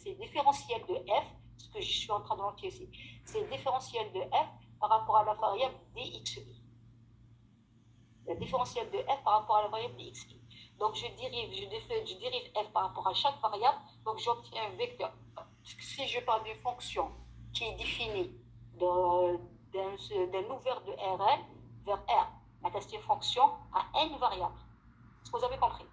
c'est le différentiel de f, ce que je suis en train de montrer ici, c'est le différentiel de f par rapport à la variable dxi. Le différentiel de f par rapport à la variable dxi. Donc je dérive f par rapport à chaque variable, donc j'obtiens un vecteur. Si je parle d'une fonction qui est définie d'un ouvert de Rn vers R, c'est une fonction à n variables. Est-ce que vous avez compris?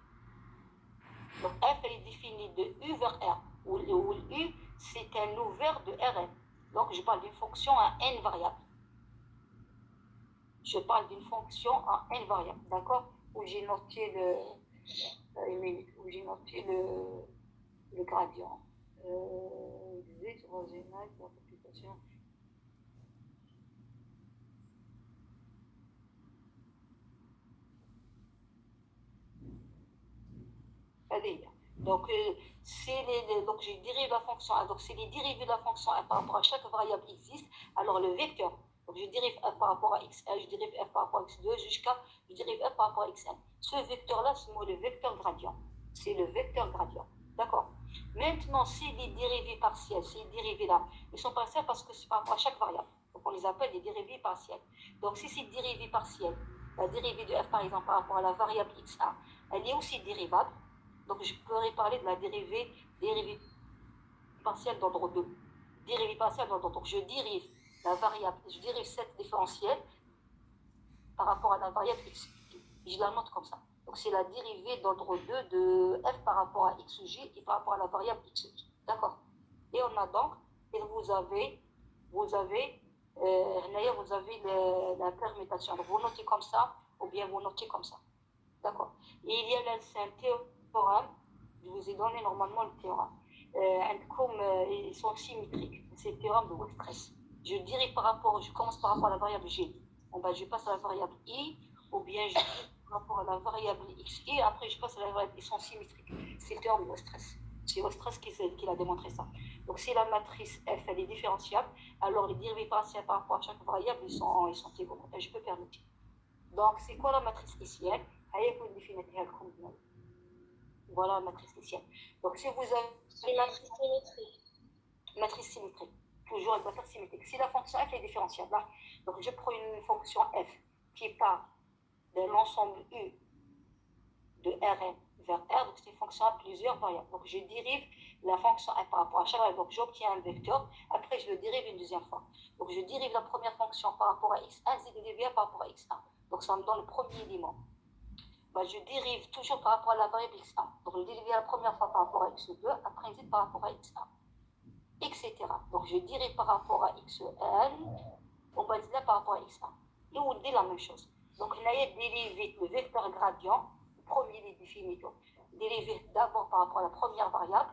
Donc f elle est définie de u vers R, où u c'est un ouvert de Rn. Donc je parle d'une fonction à n variables. Je parle d'une fonction à n variables, d'accord? Où j'ai noté le gradient. Donc, donc je dérive la fonction A. Donc, si les dérivés de la fonction A par rapport à chaque variable existe, alors le vecteur, donc je dérive f par rapport à x1, je dérive f par rapport à x2, je dérive f par rapport à xn. Ce vecteur-là, c'est le vecteur gradient. C'est le vecteur gradient. D'accord? Maintenant, si les dérivés partiels, ces dérivés-là, ils sont partiels parce que c'est par rapport à chaque variable. Donc, on les appelle des dérivés partiels. Donc, si c'est dérivés partiels, la dérivée de f, par exemple, par rapport à la variable x1, elle est aussi dérivable. Donc, je pourrais parler de la dérivée partielle d'ordre 2. Dérivée partielle d'ordre 2. Donc, je dérive la variable, je dérive cette différentielle par rapport à la variable x. Et je la note comme ça. Donc, c'est la dérivée d'ordre 2 de f par rapport à xj et par rapport à la variable xj. D'accord? Et on a donc, et vous avez la permutation. Donc, vous notez comme ça, ou bien vous notez comme ça. D'accord? Et il y a là, c'est un théorème, je vous ai donné normalement le théorème. Ils sont symétriques. C'est le théorème de Weierstrass. Je commence par rapport à la variable g. Je passe à la variable i, ou bien je par rapport à la variable x, et après je passe à la variable, ils sont symétriques. C'est le théorème de Weierstrass. C'est Weierstrass qui a démontré ça. Donc si la matrice f elle est différenciable, alors les dérivés partiels par rapport à chaque variable, ils sont égaux. Et je peux permettre. Donc c'est quoi la matrice ici? Voilà la matrice ici. Donc si vous avez une matrice symétrique, toujours elle doit être symétrique. Si la fonction f est différentiable, là, donc je prends une fonction f qui part de l'ensemble u de Rn vers R, donc c'est une fonction à plusieurs variables. Donc je dérive la fonction f par rapport à chaque variable, donc j'obtiens un vecteur, après je le dérive une deuxième fois. Donc je dérive la première fonction par rapport à x1, z dérivé par rapport à x1. Donc ça me donne le premier élément. Je dérive toujours par rapport à la variable x1. Donc je dérive la première fois par rapport à x2, après z par rapport à x1, etc. Donc je dérive par rapport à xn, on va dire là par rapport à x1. Et on dit la même chose. Donc là, il y a dérivé le vecteur gradient, le premier est défini, dérivé d'abord par rapport à la première variable,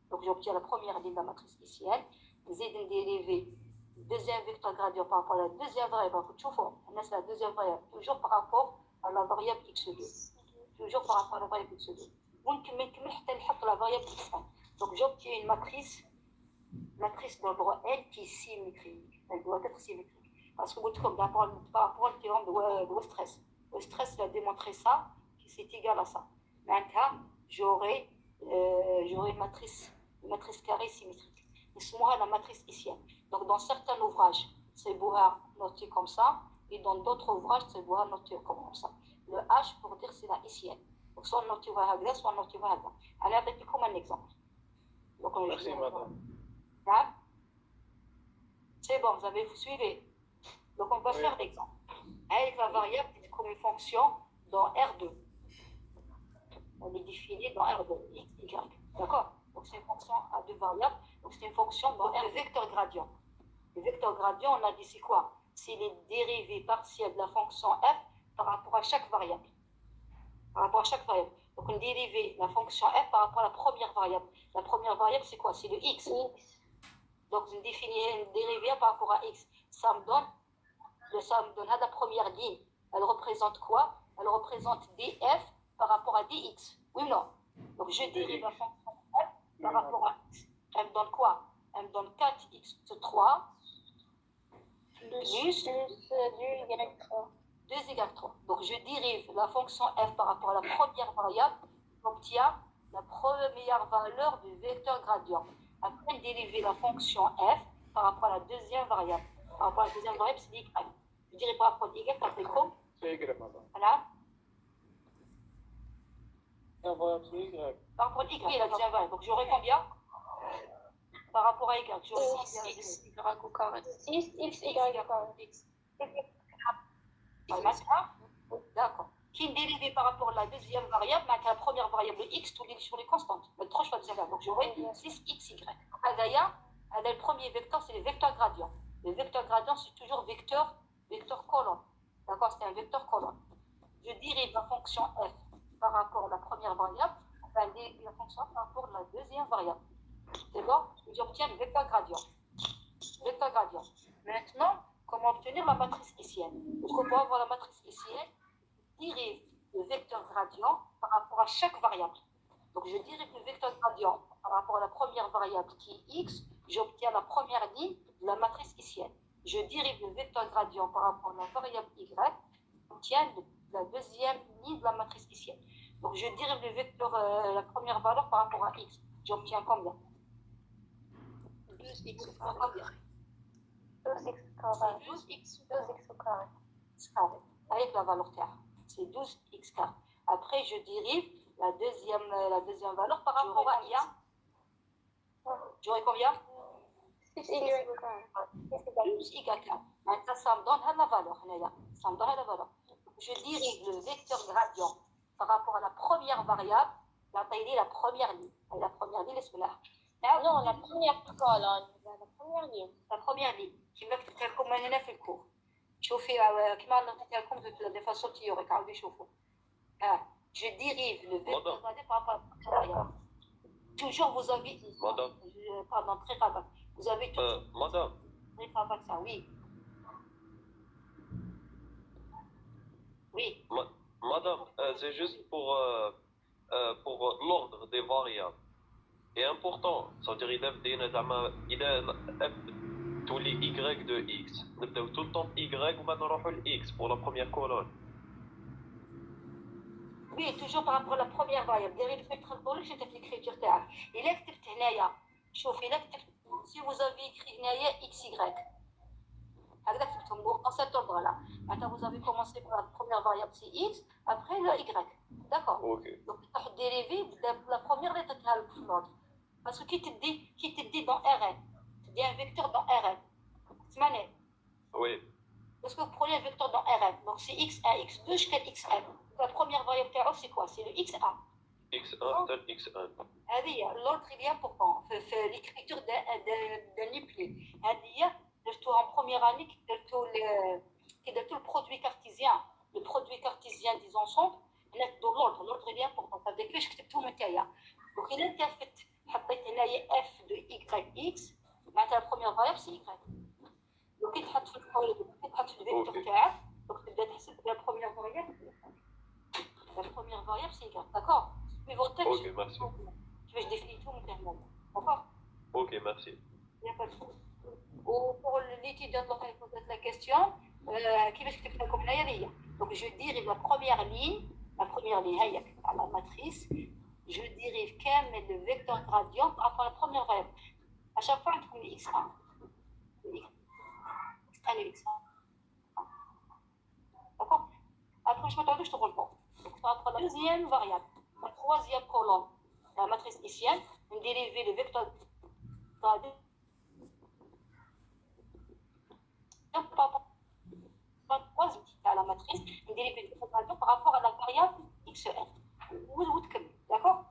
donc j'obtiens la première ligne de la matrice ici, z dérivé deuxième vecteur gradient par rapport à la deuxième variable, on a la deuxième variable, toujours par rapport à la variable x2. Toujours par rapport à la variable x2. La variable x1. Donc j'obtiens une matrice d'ordre L qui est symétrique. Elle doit être symétrique. Parce que vous trouvez par rapport au théorème de Weierstrass. Weierstrass a démontré ça, que c'est égal à ça. Maintenant, j'aurai une matrice carrée symétrique. C'est moi la matrice ici. Donc dans certains ouvrages, c'est beau noté comme ça, et dans d'autres ouvrages, c'est beau noté comme ça. Le H pour dire c'est la ici. Donc soit noté Wahagda, soit noté Wahagda. Allez, avec comme un exemple. Donc, merci madame. C'est bon, vous suivez. Donc on va faire l'exemple. Avec la variable comme une fonction dans R2. On est défini dans R2, x, y. D'accord? Donc c'est une fonction à deux variables. Donc c'est une fonction dans R, le vecteur gradient. Le vecteur gradient, on a dit c'est quoi? C'est les dérivés partiels de la fonction f par rapport à chaque variable. Par rapport à chaque variable. Donc on dérive la fonction f par rapport à la première variable. La première variable, c'est quoi? C'est le x. Donc je définis une dérivée par rapport à x. Ça me donne la première ligne. Elle représente quoi? Elle représente df par rapport à dx. Oui ou non? Donc je dérive la fonction f par rapport à x. Elle me donne quoi? Elle me donne 4x3 plus 2 égale 3. Donc je dérive la fonction f par rapport à la première variable. J'obtiens la première valeur du vecteur gradient. Après, dériver la fonction f par rapport à la deuxième variable. Par rapport à la deuxième variable, c'est y. Je dirais par rapport à y, ça fait quoi? C'est Y, madame. Voilà. La variable, c'est Y. Par rapport à y, la deuxième variable. Donc, j'aurai combien? Par rapport à y, j'aurai combien? X, Y au carré. 6x, y au carré. X. D'accord. Qui est dérivé par rapport à la deuxième variable, la première variable x, tous les sur les constantes. Donc j'aurai 6xy. D'ailleurs, le premier vecteur, c'est le vecteur gradient. Le vecteur gradient, c'est toujours vecteur colonne. D'accord, c'est un vecteur colonne. Je dérive la fonction f par rapport à la première variable, enfin, la fonction par rapport à la deuxième variable. C'est bon? J'obtiens le vecteur gradient. Vecteur gradient. Maintenant, comment obtenir la matrice hessienne? Parce qu'on peut avoir la matrice hessienne, dérive le vecteur gradient par rapport à chaque variable. Donc, je dérive le vecteur gradient par rapport à la première variable qui est x, j'obtiens la première ligne de la matrice hessienne. Je dérive le vecteur gradient par rapport à la variable y, j'obtiens la deuxième ligne de la matrice hessienne. Donc, je dérive le vecteur, la première valeur par rapport à x. J'obtiens combien? 12x au Combien? 12x au carré. Avec la valeur terre. C'est 12x carré. Après, je dérive la deuxième valeur par rapport à y. J'aurai combien? 6y au carré. 12y carré. Maintenant, ça me donne la valeur. Ça me donne la valeur. Je dérive le vecteur gradient par rapport à la première variable. La première ligne. La première ligne, c'est là. Non, la première colonne. La première ligne. La première ligne. Qui m'a fait comme un في الكور. شوفي كما نعطيها لكم دي فاصون تيوريك عاودوا يشوفوا. Je dérive le vecteur gradient par rapport à la première variable. Toujours vous avez. Madame. Pardon, très rapide. Vous avez toujours. Madame. Très rapide ça, oui. Oui. Madame, c'est juste pour l'ordre des variables. C'est important. Ça veut dire il a tous les y de x. نبداو tout le temps y وبعد نروحوا ل x pour la première colonne. Oui, toujours par rapport à la première variable. Dérive le vecteur نقول لك في l'écriture تاعك. إلا كتبت هنايا شوفي إلا كتبت si vous avez écrit هنايا xy هكذا كتبتهم dans cet ordre là. Maintenant vous avez commencé par la première variable c'est x, après le y. D'accord? Ok. Donc tu dérivé la première lettre qui est dans l'autre. Parce que qui te dit dans Rn, tu dis un vecteur dans Rn. C'est mané. Oui. Parce que vous prenez un vecteur dans Rn, donc c'est x1, x2 jusqu'à xn. La première variable c'est quoi? C'est le x1. x1 tel x1. L'ordre il est important. في l'écriture d'un nucléo. هذه درتوها en première année كي درتو le produit cartésien. Le produit cartésien des ensembles, l'ordre il est important. Ça veut dire que je كتبتهم نتايا. Donc il est fait حطيت هنايا f de yx معناتها la première variable c'est y. Donc كي تحط في الفيكتور تاعك donc تبدا تحسب la première variable. La première variable c'est y. D'accord? Mais votre texte, Ok, merci. je vais définir tout mon terme. D'accord? Ok, merci. Il n'y a pas de problème. Pour l'étudiant dont elle pose la question, qui va s'expliquer comme là, donc je dérive la première ligne, la matrice, je dérive le vecteur gradient par rapport à la première variable. À chaque fois, on trouve le x1. Le x1. D'accord? Après, je m'attends que je te reprends. Donc, par rapport à la deuxième variable, la troisième colonne, la matrice hessienne, on dérive le vecteur gradient par rapport à la matrice, on dérive le vecteur gradient par rapport à la variable xn. D'accord?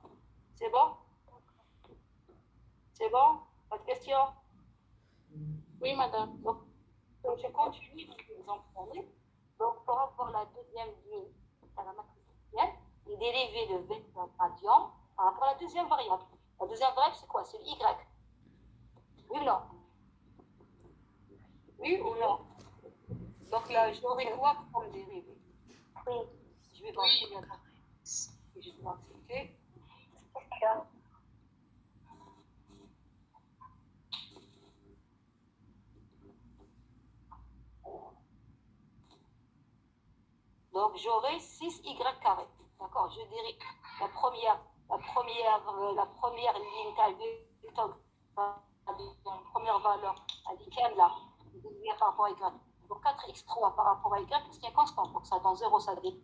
C'est bon? C'est bon? Pas de questions? Oui, madame. Donc, je continue l'exemple dernier. Donc, pour avoir la deuxième ligne à la matrice hessienne, on dérive le vecteur gradient par rapport à la deuxième variable. La deuxième variable, c'est quoi? C'est le y. Oui ou non? Oui ou non? Donc là, j'aurai quoi comme dérivé? Oui. Je vais voir si je dois accepter. Donc j'aurai 6y carré. D'accord? Je dérive la première ligne vecteur valeurs, là, par rapport à y. Donc 4x3 par rapport à y, c'est une constante. Donc ça, dans 0, ça dérivé.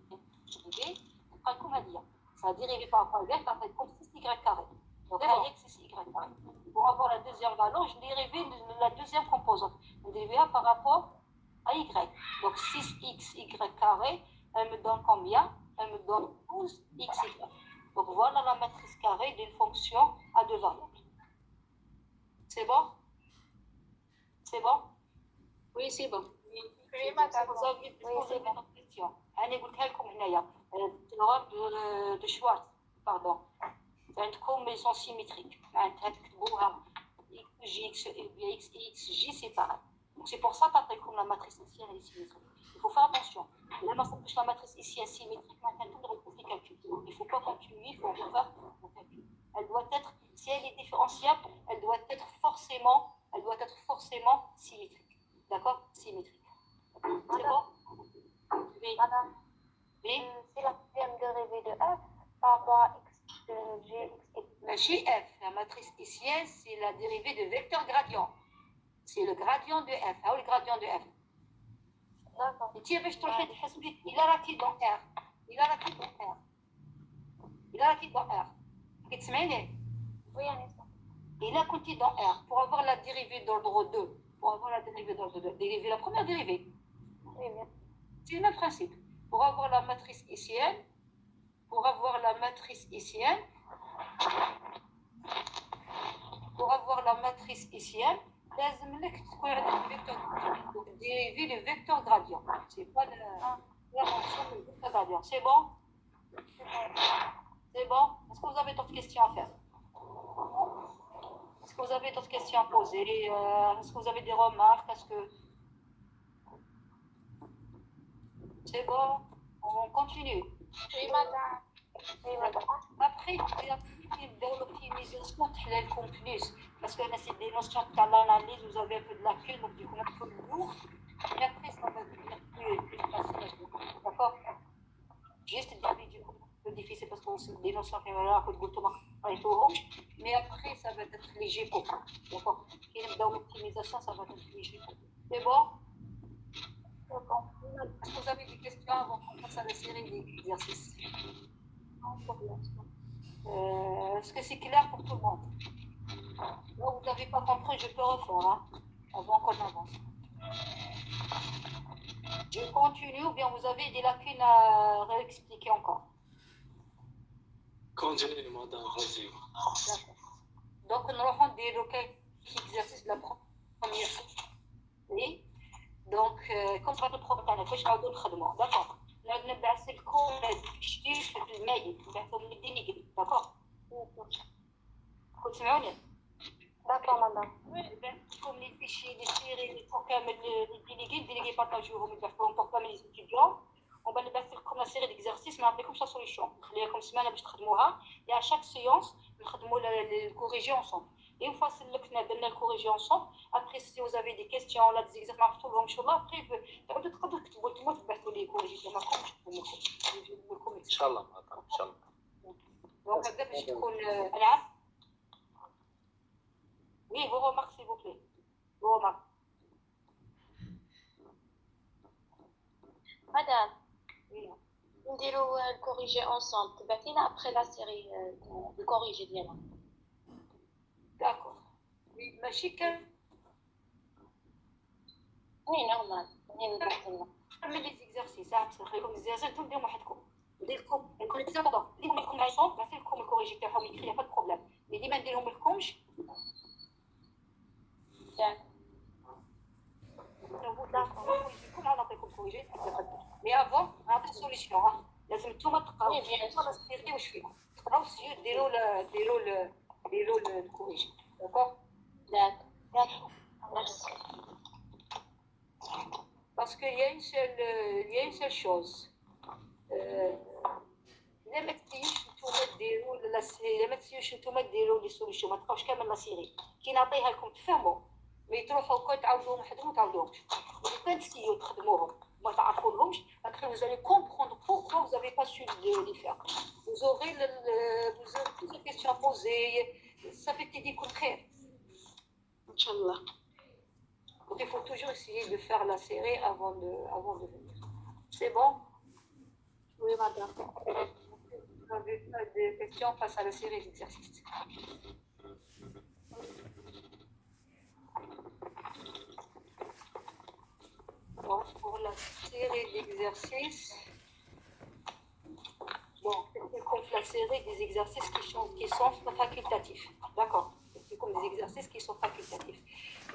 Ça a dérivé par rapport à y, ça fait comme 6y carré. Donc x, c'est 6y carré. Pour avoir la deuxième valeur, je dérive la deuxième composante. Je dérive par rapport à y. Donc 6xy carré, elle me donne combien? Elle me donne 12xy. Donc voilà la matrice carrée d'une fonction à deux variables. C'est bon? C'est bon? Oui, c'est bon. Oui, madame. Vous avez d'autres questions? أنا قلتها لكم هنايا التيورم de Schwartz, pardon. عندكم ils sont symétriques. معناتها تكتبوها x x x j c'est pareil. Donc c'est pour ça que la matrice ici elle est symétrique. Il faut faire attention. Là, la matrice ici est symétrique, maintenant on fait calcul. Il ne faut pas continuer, il faut refaire le calcul. Elle doit être, si elle est différenciable, elle doit être forcément symétrique. D'accord? Symétrique. C'est bon? Oui. Madame, Oui. c'est la deuxième dérivée de f par rapport à x de g, x, x. Chez f, la matrice ici, c'est la dérivée de vecteur gradient. C'est le gradient de f. Ah oui, le gradient de f. D'accord. انت باش تروحي تحسبي الى راكي دون ار الى راكي دون ار الى راكي دون ار كتسمعيني Oui, Anissa. الى كنتي دون ار pour avoir la dérivée d'ordre 2 pour avoir la dérivée d'ordre 2 dériver la première dérivée Oui, bien. c'est le même principe pour avoir la matrice hessienne pour avoir la matrice hessienne لازم لك تكون عندك فيكتور donc dériver le vecteur gradient c'est pas la fonction du vecteur gradient c'est bon est-ce que vous avez d'autres questions à faire est-ce que vous avez d'autres questions à poser est-ce que vous avez des remarques est-ce que c'est bon on continue Oui, madame. Oui, madame. après dans l'optimisation تحلى لكم plus parce que là c'est des notions de l'analyse vous avez un peu de lacunes donc du coup un peu lourd mais après ça va devenir plus facile d'accord juste du coup un peu difficile parce que c'est des notions qui là que mais après ça va être léger pour vous d'accord dans l'optimisation ça va être léger pour vous c'est bon est-ce que vous avez des questions avant qu'on passe à la série d'exercices est-ce que c'est clair pour tout le monde? Là, vous n'avez pas compris, je peux refaire, hein, avant qu'on avance. Je continue ou bien vous avez des lacunes à réexpliquer encore? Continue, madame, vas-y. D'accord. Donc, nous allons dire quelques exercices de la première série. Donc, comme ça, le problème, je vais vous dire, d'accord. نبعث لكم التشتيت في المايل نبعثهم للديليغي داكوغ كنت تسمعوني D'accord, madame. نبعث لكم لي فيشي لي سيري لي كامل الديليغي بارطاجيوهم يبعثوهم بور كامل لي ستوديون ومن نبعث لكم لا سيري ديكزارسيس ما نعطيكمش لا سوليسيون نخلي لكم سمانه باش تخدموها يا شاك سيونس نخدموا الكوريجي اونصومبل et une fois سلكنا درنا الكوريجي ensemble après si vous avez des questions ولا des exercices ما عرفتوهم ان شاء الله après تعودوا تقدروا تكتبوا لكم تبعثوا لي كوريجي ما كنتش نجيب لكم ان شاء الله مدام ان شاء الله دونك هكذا باش تكون العاب oui vos remarques s'il vous plaît vos remarques Madame, oui نديرو الكوريجي ensemble. تبعتينا après la série الكوريجي ديالها. d'accord oui ماشي كان Oui, normal. نبعثلنا. نعمل لي زيكزارسيس نخليكم زيازات انتم ديروا وحدكم ندير لكم الكوريجي دابا نديرهم لكم عشان نعطي لكم الكوريجي تاعهم يكري با بروبليم مي ديما نديرهم لكمش مي افون نعطي سوليسيون لازم نتوما تقراو ولا سيري واش فيكم تقراو سيو ديروا الكوريجي داكوغ D'accord. Merci. parce qu'il y a une seule chose لا ما تسيوش نتوما ديروا لا ما تسيوش نتوما ديروا لي سوليسيون ما تقراوش كامل لا سيري كي نعطيها لكم تفهموا مي تروحوا كون تعاودوهم وحدهم ما تعاودوهمش لو كان تسيو تخدموهم ما تعرفولهمش après vous allez comprendre pourquoi vous n'avez pas su les faire vous aurez plus de questions à poser ça fait تيديكم خير إن شاء الله. il faut toujours essayer de faire la série avant de venir. C'est bon? Oui, madame. Vous avez pas de questions face à la série d'exercices? Bon, pour la série d'exercices, bon, c'est comme la série des exercices qui sont facultatifs. D'accord? C'est comme des exercices qui sont facultatifs.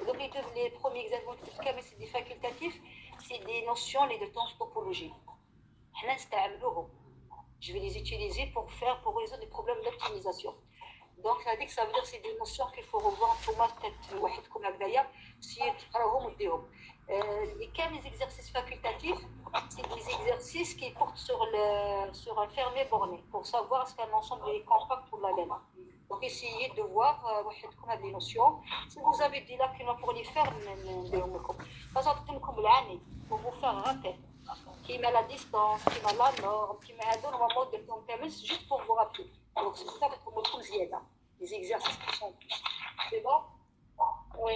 Et donc, les premiers exercices, mais c'est des facultatifs, c'est des notions, les de temps topologie. Je vais les utiliser pour résoudre des problèmes d'optimisation. Donc, ça veut dire que c'est des notions qu'il faut revoir pour ma tête, comme la si les exercices facultatifs, c'est des exercices qui portent sur un fermé borné pour savoir est-ce qu'un ensemble est compact ou la laine. Donc, essayez de voir les notions. Si vous avez des lacunes pour les faire, pour vous faire rater. Qui met la distance, qui met la norme, qui met un mode de temps juste pour vous rappeler. Donc, c'est pour ça que vous les exercices qui sont plus. C'est bon? Oui.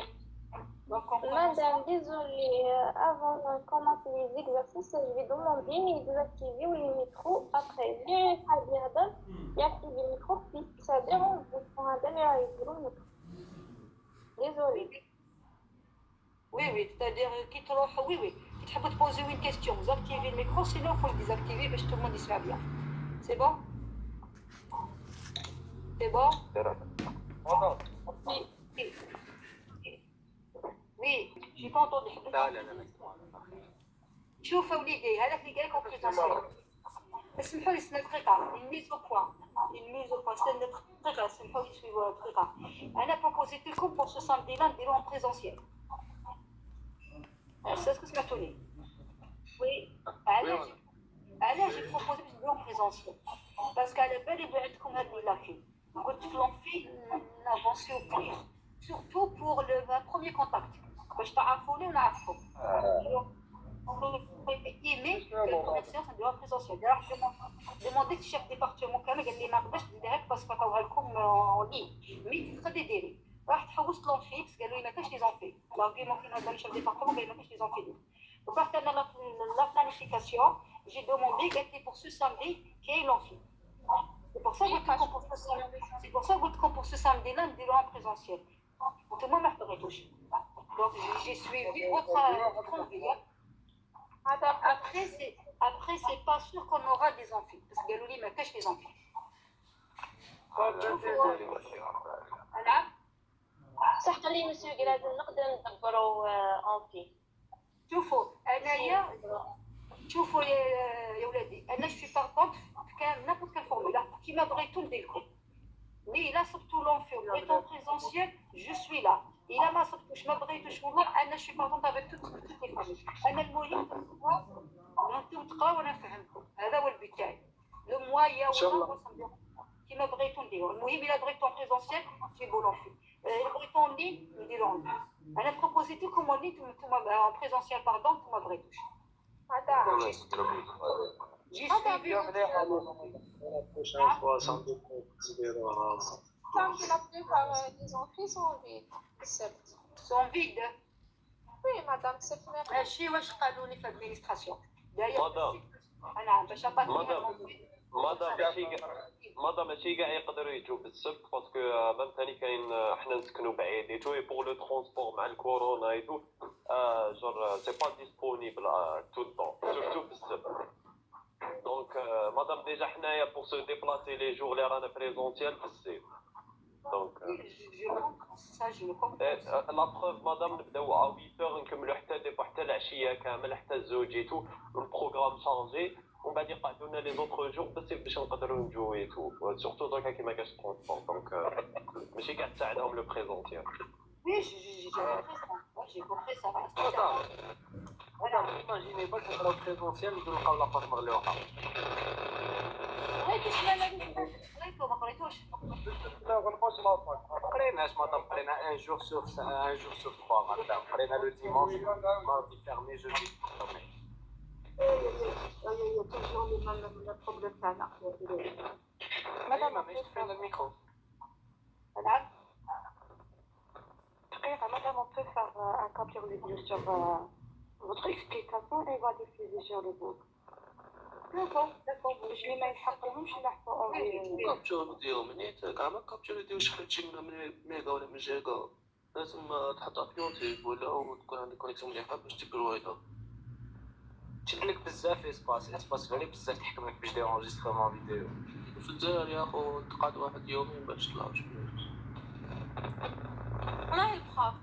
Donc, on commence. Madame, désolée, avant de commencer les exercices, je vais demander de désactiver les micros après. Bien, Madame, et activer le micro, puis ça dérange de prendre un dernier le micro. Désolée. Oui, c'est-à-dire qui te oui. Tu peux te poser une question, vous activez le micro, sinon il faut le désactiver, mais tout le monde y sera bien. C'est bon? C'est bon? Oui, j'ai pas entendu. شوف وليدي هذاك اللي قالك بريزونسيال اسمحوا لي استنى دقيقه الميز او بوان استنى دقيقه اسمحوا لي شويه دقيقه انا بروبوزيت لكم بور سو سامدي لا نديروه ان بريزونسيال اسكو سمعتوني وي علاش جي بروبوزي باش نديروه ان بريزونسيال باسكو على بالي بلي عندكم هاد لي لاكين قلت في لونفي نافونسيو بليس سورتو بور لو بروميير كونتاكت باش تعرفوني ونعرفكم mais que le commercial ça doit présentiel. D'ailleurs, je demandais au chef département كامل قال لي ما نقدرش نديرها لك باسكو عطاوها لكم اون لين مي تقدري ديري رحت حوست لونفي بس قالوا لي ما كاينش لي زونفي لارغيومون كيما قال الشيف ديبارتمون قال لي ما كاينش لي زونفي رحت انا لا بلانيفيكاسيون جي دوموندي قالت لي بور سو سامدي كاين لونفي C'est pour ça que pour ce samedi-là, nous dirons en présentiel. Tout le monde m'a fait toucher. Donc, j'ai suivi votre envie. Après, c'est pas sûr qu'on aura des amphis. Parce que Galouli me cache les amphis. صح لي مسيو لازم نقدر ندبروا أنفي. شوفوا يا ولادي انا جو سوي بارطونت كان نابورت كال فورمولا كيما بغيتو ندير مي الا صبتو لونفي بغيتو بريزونسيال جو سوي لا الا ما صبتوش ما بغيتوش والله انا جو سوي بارطونت افيك توت لي فامي انا المهم انتم تقراو وانا نفهمكم هذا هو البيت تاعي لو موايا ولا كيما بغيتو نديرو المهم الا بغيتو بريزونسيال جيبو لونفي الا بغيتو لي نديرو انا بروبوزيت لكم لي نتوما بريزونسيال باردون نتوما بغيتوش J'y suis La plupart des amphis sont vides. sont vides. Oui, madame, c'est vrai. ماشي واش قالوا لي في الادمينستراسيون داير مدام انا باش مدام ماشي كاع يقدروا يجوا بالسبت باسكو ميم ثاني كاين حنا نسكنوا بعيد اي تو اي بور لو ترونسبور مع الكورونا اي تو جور سي با ديسپونيبل تو الطون سورتو بالسبت دونك مدام ديجا حنايا بور سو ديبلاسي لي جور اللي رانا بريزونسيال في الصيف دونك لا بروف مدام نبداو ا 8h نكملوا حتى ديبو حتى العشيه كامل حتى الزوج اي تو البروغرام شانجي ومن بعد يقعدوا لنا لي زوطخ جور باش نقدروا نجوا اي تو سورتو دوكا كيما كاش ترونسبور دونك ماشي كاع تساعدهم لو بريزونسيال Oui, j'ai compris ça. Voilà, imaginez pas que le présentiel, nous allons la part مغلوقة. قريتو ما قريتوش لا غنبوش ما قريناش مادام قرينا ان جور سور 3 مادام قرينا لو ديمونش ماردي فيرمي جودي فيرمي. toujours le même problème تاعنا مادام ماشي تفعل الميكرو. دقيقة مدام on peut faire un capture vidéo sur votre explication et on va diffuser sur le groupe. D'accord. Je les mets حقهم شي لحظة كابتشر فيديو منيت كاع ما كابتشر فيديو شحال تجي من ميغا ولا من جيجا لازم تحطها في يوتيوب ولا تكون عندك كونيكسيون مليحة باش تبرويها تشد لك بزاف اسباس غالي بزاف تحكم لك باش دير انجسترومون فيديو. في الجزائر يا خو تقعد واحد يومين باش تطلع شوية. والله البخاف.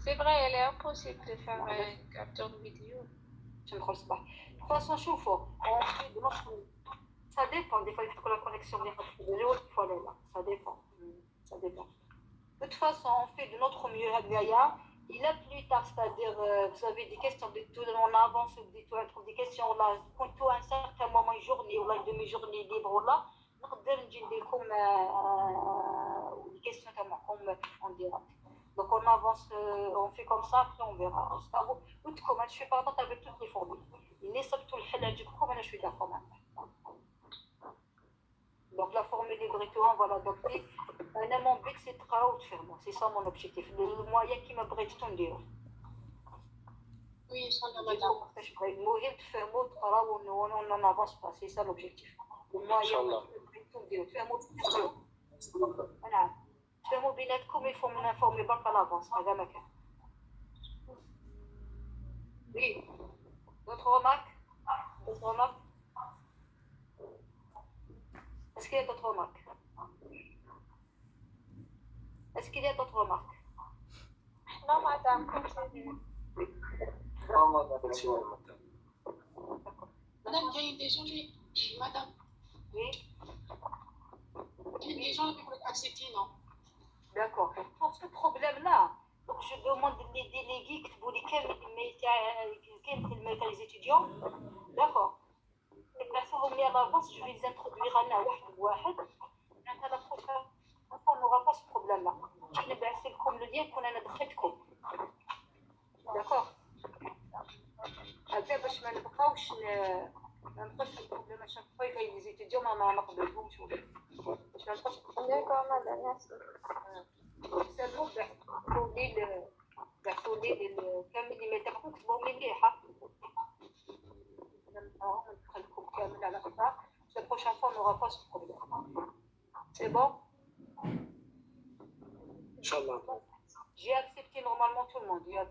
C'est vrai, elle est impossible de faire une capture de vidéo. Je me croise pas. De toute façon, شوفوا on fait de notre ça dépend des fois il faut que la connexion vienne il faut aller là ça dépend de toute façon on fait de notre mieux Gaïa il a plus tard c'est-à-dire vous avez des questions de tout on avance des questions là quand tout un certain moment une journée ou une demi-journée libre ou là نقدر نجي نديركم des questions comme on dira. Donc on avance, on fait comme ça, après on verra. Je suis partante avec toutes les formules. Il n'est pas tout le halal du coup, je suis d'accord. Donc la formule hybride, on va l'adopter. Mon but c'est de faire moi. C'est ça mon objectif. Le moyen qui me bride tout le dire. Oui, sans la madame. Mourir de faire mot, on n'en avance pas. C'est ça l'objectif. Le moyen qui me bride tout le dire. Faire mot, voilà. فهموا بيناتكم il faut m'informer برك à l'avance هذا ما كان. Oui. D'autres remarques? Est-ce qu'il y a d'autres remarques? Non, madame, continue. Madame, il y a des gens Madame. Oui. Il y a des gens qui veulent accepter, non? D'accord. Pour ce problème-là, donc je demande les délégués qui vous les les étudiants. D'accord. Et placez-vous à l'avance, je vais les introduire à la prochaine fois, on n'aura pas ce problème-là. Je vais baisser comme le lien qu'on a notre. D'accord. Après, باش ما نبقاوش نبقاش البروبليم à chaque fois il y a les étudiants ما نقبلهمش باش ما نبقاش. D'accord, madame, merci. سالوا بعثوا لي كامل اللي يتابعوك كتبوا لي مليحه ندخلكم كامل على خطا la prochaine fois on n'aura pas ce problème. C'est bon? Inch'Allah. J'ai accepté normalement tout le monde, il n'y a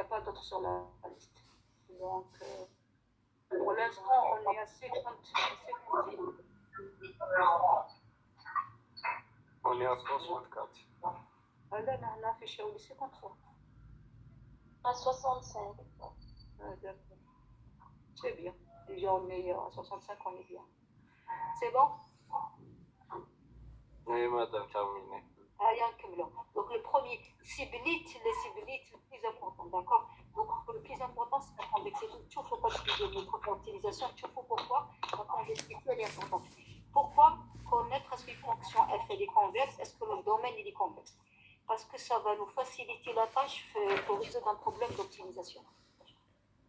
pas d'autres sur la liste. Donc pour l'instant on est à 50. On est à 64. Ah là, on a affiché au lycée 53. À 65. Ah, d'accord. C'est bien. Déjà, on est à 65, on est bien. C'est bon? Oui, madame, terminé. Allez, on donc, le premier, les ciblites, le plus important, d'accord? Donc, le plus important, c'est la convexité. Il ne faut pas utiliser notre utilisation. Il faut pourquoi? La convexité, elle est importante. Pourquoi connaître est-ce qu'une fonction f est convexe? Est-ce que le domaine est convexe? Parce que ça va nous faciliter la tâche pour résoudre un problème d'optimisation.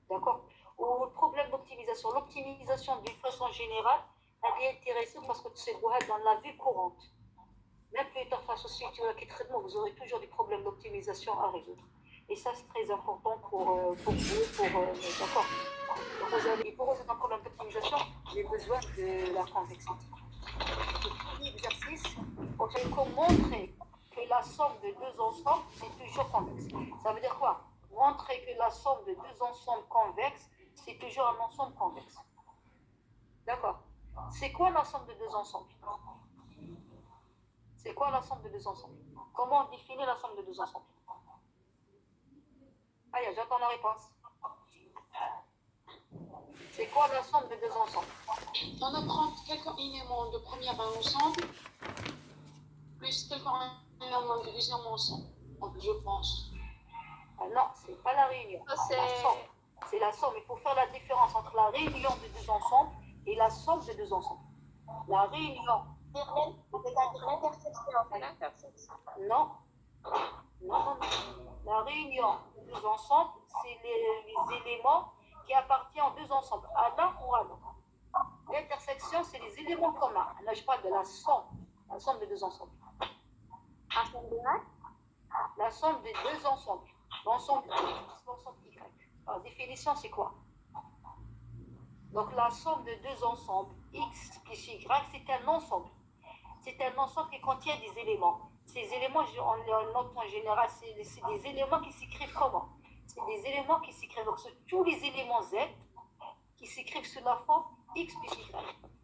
D'accord? Ou le problème d'optimisation, l'optimisation d'une façon générale, elle est intéressante parce que c'est dans la vie courante. Même plus tard face au site vous aurez toujours des problèmes d'optimisation à résoudre. Et ça, c'est très important pour vous, d'accord? Donc, vous avez, pour résoudre un problème d'optimisation, j'ai besoin de la convexité. Le premier exercice, on fait montrer que la somme de deux ensembles est toujours convexe. Ça veut dire quoi? Montrer que la somme de deux ensembles convexes, c'est toujours un ensemble convexe. D'accord? C'est quoi la somme de deux ensembles? C'est quoi la somme de deux ensembles? Comment on définit la somme de deux ensembles? Allez, j'attends la réponse. C'est quoi la somme de deux ensembles? On va prendre quelques éléments de premier ensemble, plus quelques éléments de deuxième ensemble, je pense. Ah non, c'est pas la réunion. C'est la somme. Il faut faire la différence entre la réunion de deux ensembles et la somme de deux ensembles. La réunion. L'intersection. Non. La réunion de deux ensembles, c'est les éléments qui appartiennent aux deux ensembles, à l'un ou à l'autre. éléments communs. Là, je parle de la somme de deux ensembles. Ensemble direct. La somme des deux ensembles. L'ensemble X, l'ensemble Y. Par définition, c'est quoi? Donc, la somme de deux ensembles, X plus Y, c'est un ensemble. C'est un ensemble qui contient des éléments. Ces éléments, on note en général, c'est des éléments qui s'écrivent comment? C'est des éléments qui s'écrivent. Donc, c'est tous les éléments Z qui s'écrivent sous la forme X plus Y.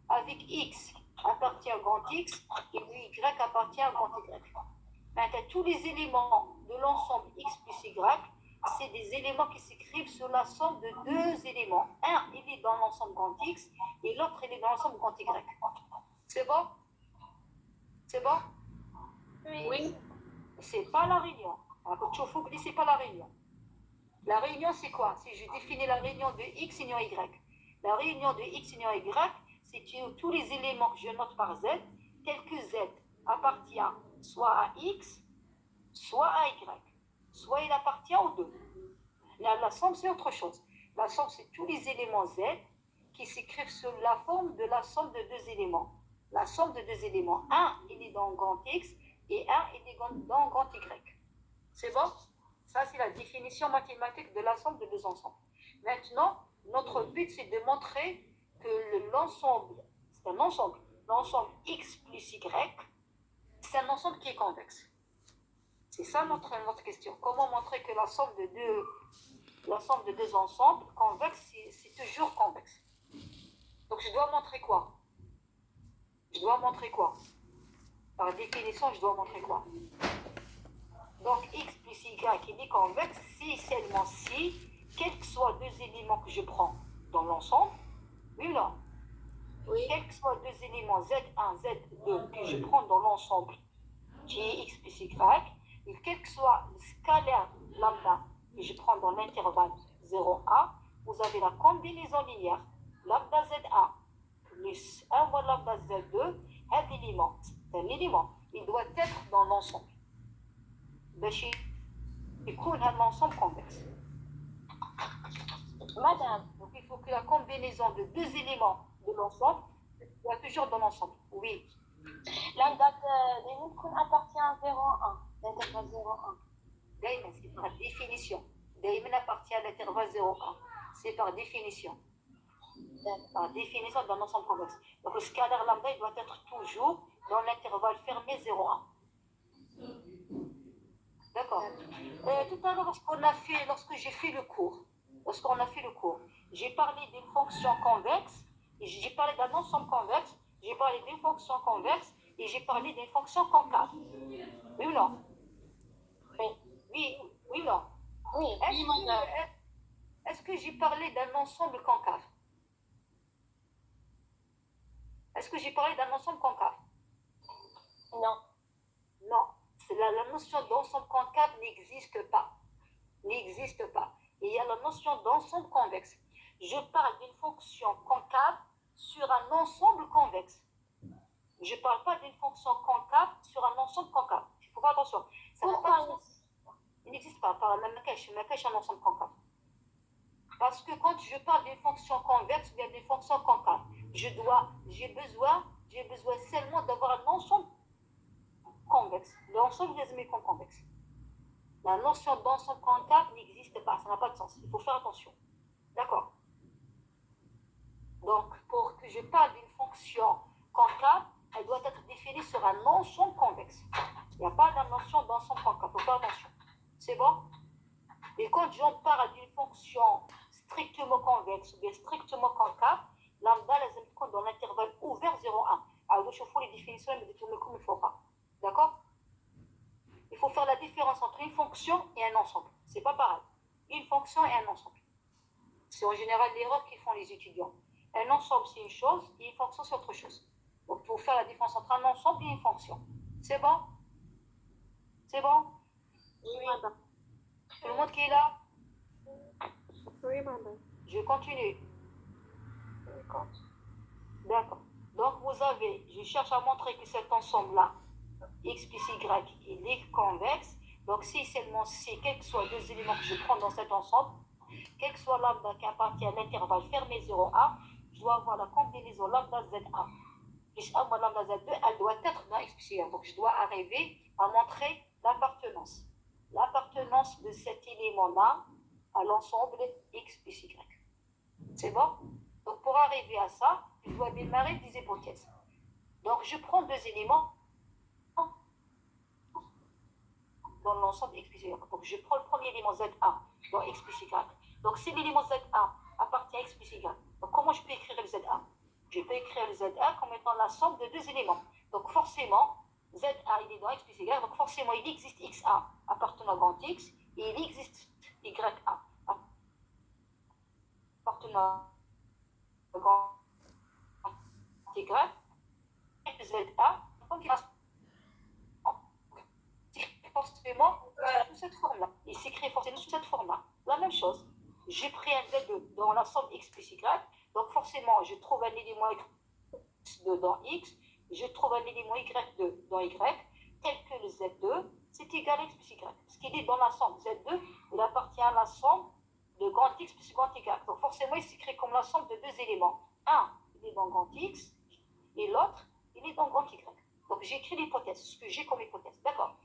Avec X appartient à grand X et Y appartient à grand Y. Maintenant, tous les éléments de l'ensemble X plus Y, c'est des éléments qui s'écrivent sur la somme de deux éléments. Un, il est dans l'ensemble grand X et l'autre, il est dans l'ensemble grand Y. C'est bon? C'est bon? Oui. C'est pas la réunion. Alors, c'est pas la réunion. La réunion, c'est quoi? Si je définis la réunion de X union Y. La réunion de X union Y, c'est tous les éléments que je note par Z, tels que Z appartient soit à X, soit à Y. Soit il appartient aux deux. La somme, c'est autre chose. La somme, c'est tous les éléments Z qui s'écrivent sous la forme de la somme de deux éléments. La somme de deux éléments. Un, il est dans grand X et un, il est dans grand Y. C'est bon? Ça, c'est la définition mathématique de la somme de deux ensembles. Maintenant, notre but, c'est de montrer que l'ensemble, c'est un ensemble. L'ensemble X plus Y, c'est un ensemble qui est convexe. C'est ça notre question. Comment montrer que la somme de deux ensembles convexes, c'est toujours convexe. Donc, je dois montrer quoi? Par définition, je dois montrer quoi? Donc, X plus Y qui est convexe si seulement si, quels que soient deux éléments que je prends dans l'ensemble, oui ou non? Oui. Quels que soient deux éléments Z1, Z2 que je prends dans l'ensemble qui est X plus Y, et quel que soit le scalaire lambda que je prends dans l'intervalle 0,1, vous avez la combinaison linéaire lambda Z1 plus 1 moins lambda Z2, un élément. C'est un élément. Il doit être dans l'ensemble. Il coule un ensemble convexe. Madame, Donc il faut que la combinaison de deux éléments de l'ensemble soit toujours dans l'ensemble. Oui. lambda تكون appartient à 0,1. L'intervalle 0,1. دايما c'est par définition. دايما appartient à l'intervalle 0,1. C'est par définition. Par définition d'un ensemble convexe. Donc le scalaire lambda il doit être toujours dans l'intervalle fermé 0,1. D'accord. Tout à l'heure, lorsque j'ai fait le cours, j'ai parlé d'une fonction convexe, et j'ai parlé d'un ensemble convexe, j'ai parlé d'une fonction convexe, et j'ai parlé d'une fonction concave. Oui ou non? Oui ou non? Oui. Est-ce que j'ai parlé d'un ensemble concave? Est-ce que j'ai parlé d'un ensemble concave? Non. Non. La notion d'ensemble concave n'existe pas. N'existe pas. Il y a la notion d'ensemble convexe. Je parle d'une fonction concave sur un ensemble convexe. Je ne parle pas d'une fonction concave sur un ensemble concave. Il faut faire attention. Ça n'a pas de sens. Il n'existe pas. Par la même cache un ensemble concave. Parce que quand je parle d'une fonction convexe ou bien d'une fonction concave, j'ai besoin seulement d'avoir un ensemble convexe. L'ensemble des éléments convexes. La notion d'ensemble concave n'existe pas, ça n'a pas de sens. Il faut faire attention. D'accord? Donc, pour que je parle d'une fonction concave, elle doit être définie sur un ensemble convexe. Il n'y a pas de notion d'ensemble concave. Il faut faire attention. C'est bon? Et quand j'en parle d'une fonction strictement convexe ou bien strictement concave, lambda, elle compte dans l'intervalle ouvert 0,1. Alors, je fais les définitions, mais détourner comme il ne faut pas. D'accord? Il faut faire la différence entre une fonction et un ensemble. C'est pas pareil. Une fonction et un ensemble. C'est en général l'erreur qu'ils font les étudiants. Un ensemble, c'est une chose, et une fonction, c'est autre chose. Donc, il faut faire la différence entre un ensemble et une fonction. C'est bon? C'est bon? Oui, madame. Tout le monde qui est là? Oui, madame. Je continue. D'accord. Donc, je cherche à montrer que cet ensemble-là, X plus Y, il est convexe. Donc, si seulement C, quels que soient deux éléments que je prends dans cet ensemble, quel que soit lambda qui appartient à l'intervalle fermé 0,1, je dois avoir la combinaison lambda Z1 plus 1 moins lambda Z2, elle doit être dans X plus Y. Donc je dois arriver à montrer l'appartenance. L'appartenance de cet élément-là à l'ensemble X plus Y. C'est bon? Donc pour arriver à ça, je dois démarrer des hypothèses. Donc je prends deux éléments dans l'ensemble X plus Y. Donc je prends le premier élément ZA dans X plus Y. Donc si l'élément ZA appartient à X plus Y, donc comment je peux écrire le ZA? Je peux écrire le ZA comme étant la somme de deux éléments. Donc forcément, ZA il est dans X plus Y, donc forcément il existe XA appartenant à grand X et il existe YA appartenant à grand Y. ZA, donc il a forcément sous cette forme-là. Il s'écrit forcément sous cette forme-là. La même chose, j'ai pris un Z2 dans la somme X plus Y, donc forcément je trouve un élément X2 dans X, je trouve un élément Y2 dans Y, tel que le Z2, c'est égal à X plus Y. Parce qu'il est dans la somme Z2, il appartient à la somme de grand X plus grand Y. Donc forcément il s'écrit comme la somme de deux éléments. Un, il est dans grand X, et l'autre, il est dans grand Y. Donc j'écris l'hypothèse, ce que j'ai comme hypothèse. D'accord?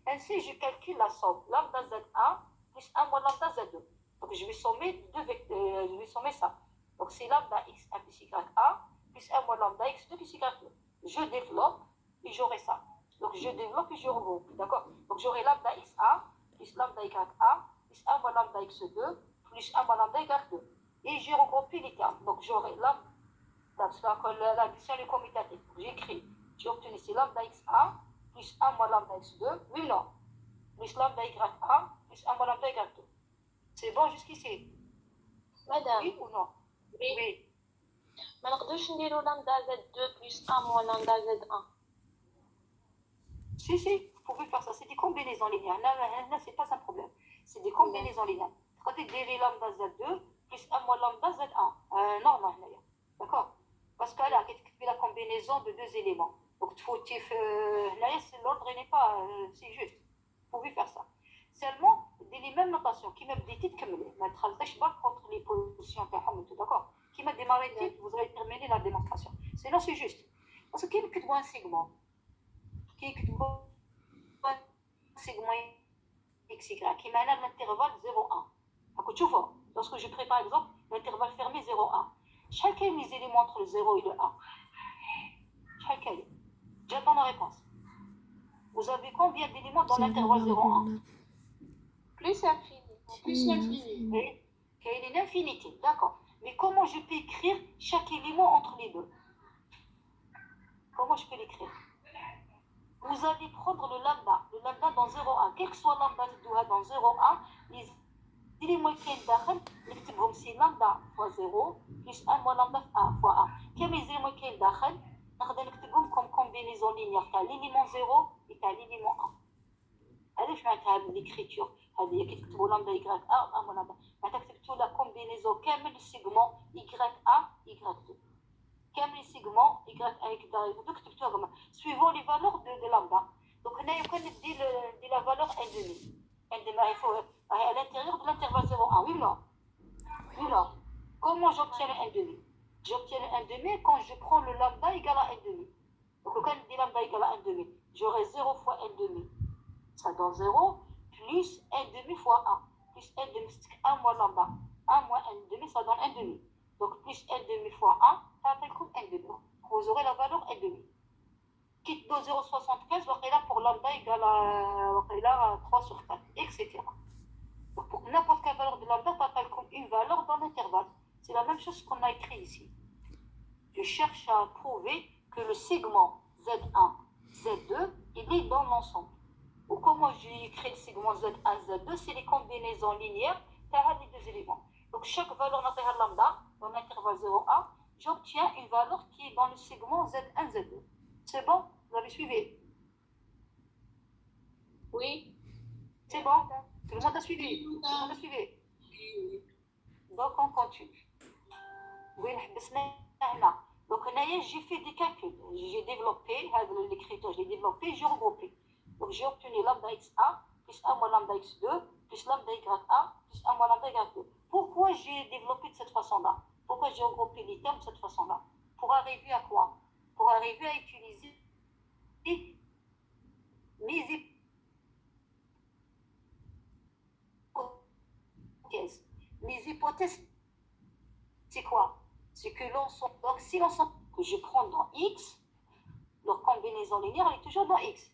Ainsi, je calcule la somme lambda Z1 plus 1 moins lambda Z2. Donc je vais sommer, je vais sommer ça. Donc c'est lambda X1 plus YA plus 1 moins lambda X2 plus Y2. Je développe et j'aurai ça. Donc je développe et je regroupe. D'accord? Donc j'aurai lambda XA plus lambda YA plus 1 moins lambda X2 plus 1 moins lambda Y2. Et j'ai regroupé les termes. Donc j'aurai lambda, parce que l'addition est commutative. J'écris. J'ai obtenu ici lambda XA plus 1 moins lambda X2, oui non, plus lambda YA plus 1 moins lambda Y2. C'est bon jusqu'ici? Madame. Oui ou non? Oui. ما نقدرش نديرو لامدا Z2 plus 1 moins lambda Z1. Si, vous pouvez faire ça. C'est des combinaisons linéaires. Là, c'est pas un problème. C'est des combinaisons linéaires. Quand tu dis lambda Z2 plus 1 moins lambda Z1. Normal, d'accord? Parce que là, tu fais la combinaison de deux éléments. Donc, l'ordre n'est pas, c'est juste. Vous pouvez faire ça. Seulement, les mêmes notations, qui mettent des titres comme les. Mais je pas contre les positions, d'accord? Qui mettent des marées de titres, vous allez terminer la démonstration. Sinon, c'est juste. Parce que qui est un segment? Qui est un segment XY qui mène à l'intervalle 0,1. Tu vois, lorsque je crée par exemple l'intervalle fermé 0,1, chacun des éléments entre le 0 et le 1. Chacun. J'attends la réponse. Vous avez combien d'éléments dans l'intervalle 0,1? Plus infini. Plus l'infini. Oui, qu'il y a une infinité, d'accord. Mais comment je peux écrire chaque élément entre les deux? Comment je peux l'écrire? Vous allez prendre le lambda dans 0,1. Quel que soit lambda dans 0,1, les éléments qui sont dedans, نكتبهم سي lambda fois 0 plus 1 moins lambda 1 fois 1. كم les éléments qui sont dedans, نقدر نكتبهم comme combinaison linéaire تاع l'élément 0 et تاع l'élément 1. علاش معناتها هذه l'écriture هذه كي تكتبوا لامدا y a 1 moins lambda معناتها كتبتوا لا combinaison كامل السيغمون ya y2 كامل السيغمون y1 y2 كتبتوها كما suivant les valeurs de lambda. Donc هنايا كان ندي la valeur 1,5 عندما يفوت à l'intérieur de l'intervalle 0,1. Oui ou non? Oui ou non? Comment j'obtiens le 1,5? J'obtiens le 1,5 quand je prends le lambda égal à 1,5. Donc quand je dis lambda égal à 1,5, j'aurai 0 fois 1,5. Ça donne 0 plus 1,5 fois 1. Plus 1,5, c'est 1 moins lambda. 1 moins 1,5, ça donne 1,5. Donc plus 1,5 fois 1, ça fait comme 1,5. Vous aurez la valeur 1,5. Quitte de 0,75, vous aurez là pour lambda égal à 3 sur 4, etc. Donc pour n'importe quelle valeur de lambda, ça fait comme une valeur dans l'intervalle. C'est la même chose qu'on a écrit ici. Je cherche à prouver que le segment Z1, Z2, il est dans l'ensemble. Ou comment j'ai écrit le segment Z1, Z2, c'est les combinaisons linéaires par les deux éléments. Donc chaque valeur naturelle lambda, dans l'intervalle 0,1, j'obtiens une valeur qui est dans le segment Z1, Z2. C'est bon? Vous avez suivi? Oui. C'est bon? Tout le monde a suivi? Tout le monde a suivi? Donc on continue. Oui, donc j'ai fait des calculs. J'ai développé l'écriture, j'ai développé, j'ai regroupé. Donc j'ai obtenu lambda XA plus 1 moins lambda X2 plus lambda YA plus 1 moins lambda Y2. Pourquoi j'ai développé de cette façon-là? Pourquoi j'ai regroupé les termes de cette façon-là? Pour arriver à quoi? Pour arriver à utiliser mes hypothèses. Les hypothèses, c'est quoi? C'est que l'ensemble, donc si l'ensemble que je prends dans X, leur combinaison linéaire, elle est toujours dans X.